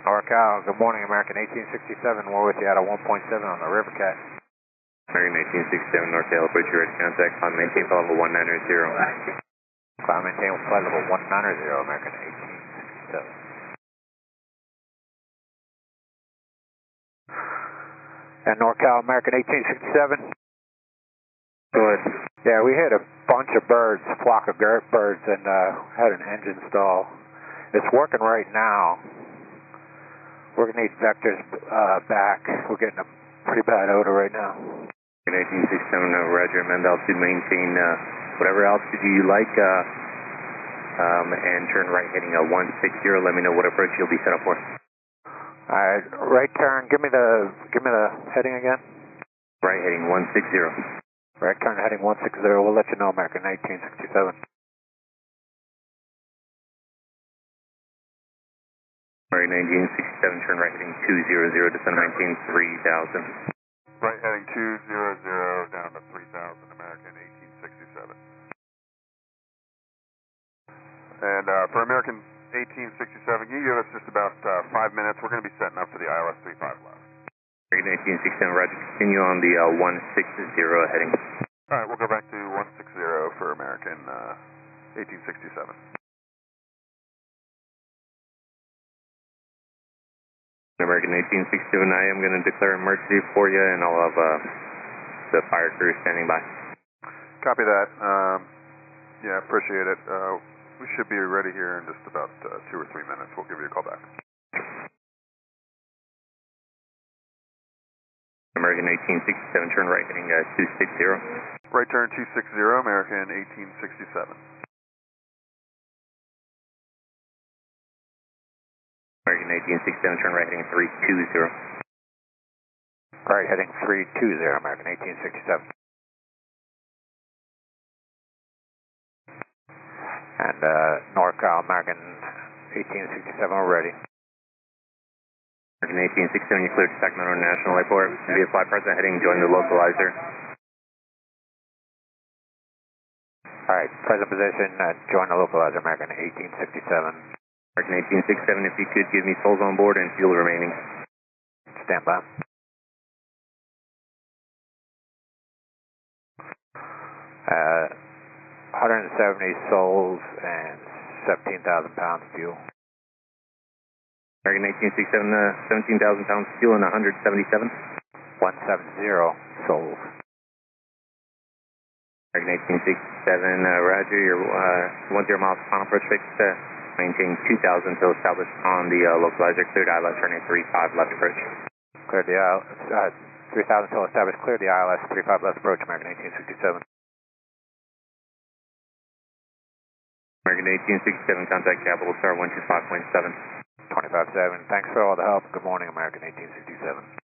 NorCal, good morning, American 1867. We're with you at a 1.7 on the River Cat. American 1867 NorCal, approach your ready contact, climb maintain flight level 190. Climb maintain flight level 190, American 1867. And NorCal, American 1867. Go ahead. Yeah, we hit a bunch of birds, a flock of birds, and had an engine stall. It's working right now. We're going to need vectors back. We're getting a pretty bad odor right now. 1867, roger, amend altitude, maintain whatever altitude you like, and turn right heading 160. Let me know what approach you'll be set up for. Alright, right turn, give me the heading again. Right heading 160. Right turn heading 160, we'll let you know, American 1867. American 1867, turn right heading 200, descend maintain 3000. Right heading 200 down to 3000, American 1867. And for American 1867, can you give us just about 5 minutes? We're going to be setting up for the ILS 35 left. American 1867, roger, continue on the 160 heading. All right, we'll go back to 160 for American 1867. American 1867, I am going to declare emergency for you, and I'll have the fire crew standing by. Copy that. Yeah, appreciate it. We should be ready here in just about 2 or 3 minutes. We'll give you a call back. American 1867, turn right heading 260. Right turn 260, American 1867. American 1867, turn right heading 320. Right heading 320, American 1867. And NorCal, American 1867, we're ready. American 1867, you cleared Sacramento International Airport. Via flight present heading, join the localizer. Alright, present position, join the localizer, American 1867. American 1867, if you could give me souls on board and fuel remaining. Stand by. Uh, 170 souls and 17,000 pounds of fuel. American 1867, 17,000 pounds of fuel and 177. 170 souls. American 1867, roger, you're 10 miles final approach fix. Maintain 2,000 until established on the localizer. Cleared ILS turning 35 left approach. Cleared the ILS, 3,000 until established. Cleared the ILS 35 left approach, American 1867. American 1867, contact Capital Star 125.7. 25.7. Thanks for all the help. Good morning, American 1867.